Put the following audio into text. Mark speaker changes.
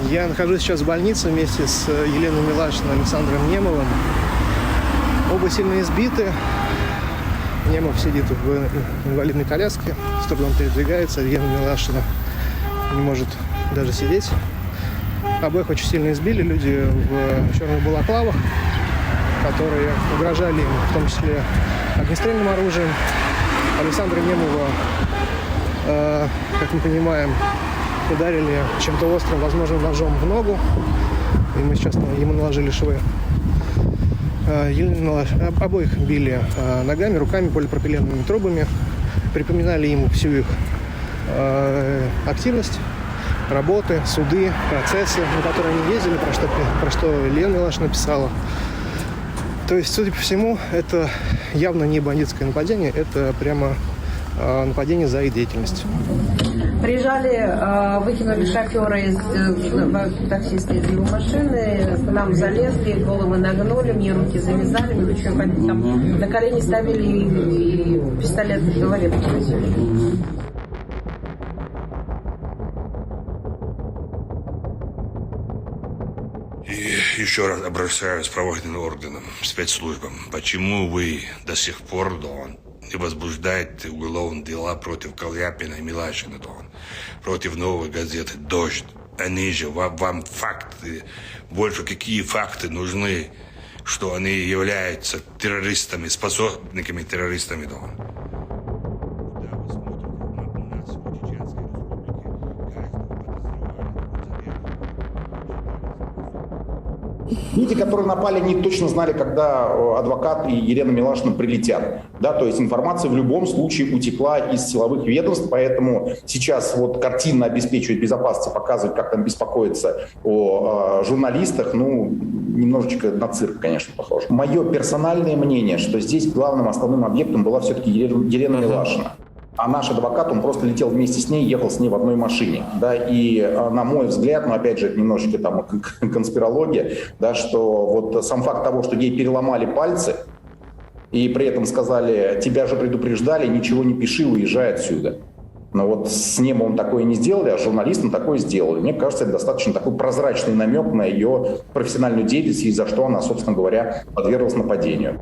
Speaker 1: Я нахожусь сейчас в больнице вместе с Еленой Милашиной и Александром Немовым. Оба сильно избиты. Немов сидит в инвалидной коляске, с трудом передвигается. Елена Милашина не может даже сидеть. Обоих очень сильно избили люди в черных балаклавах, которые угрожали им, в том числе огнестрельным оружием. Александра Немова, как мы понимаем, ударили чем-то острым, возможно, ножом в ногу. И мы сейчас ему наложили швы. Обоих били ногами, руками, полипропиленовыми трубами. Припоминали ему всю их активность, работы, суды, процессы, на которые они ездили, про что Елена Милашина написала. То есть, судя по всему, это явно не бандитское нападение, это прямо нападение за их деятельность.
Speaker 2: Приезжали, выкинули шофера из таксиста из его машины, к нам залезли, головы нагнули, мне руки завязали, мы там на колени ставили и пистолет в голове покрутили.
Speaker 3: И еще раз обращаюсь к правоохранительным органам, спецслужбам. Почему вы до сих пор, не возбуждаете уголовные дела против Каляпина и Милашина, против «Новой газеты» «Дождь»? Они же вам факты, больше какие факты нужны, что они являются террористами, способными террористами,
Speaker 4: Люди, которые напали, они точно знали, когда адвокат и Елена Милашина прилетят. Да, то есть информация в любом случае утекла из силовых ведомств, поэтому сейчас вот картинно обеспечивать безопасность, показывать, как там беспокоиться о журналистах, немножечко на цирк, конечно, похоже. Мое персональное мнение, что здесь главным основным объектом была все-таки Елена Милашина. А наш адвокат, он просто летел вместе с ней, ехал с ней в одной машине. Да, и на мой взгляд, опять же, это немножечко там конспирология, да, что вот сам факт того, что ей переломали пальцы, и при этом сказали, тебя же предупреждали, ничего не пиши, уезжай отсюда. Но вот с Немовым такое не сделали, а журналистам такое сделали. Мне кажется, это достаточно такой прозрачный намек на ее профессиональную деятельность, и за что она, собственно говоря, подверглась нападению.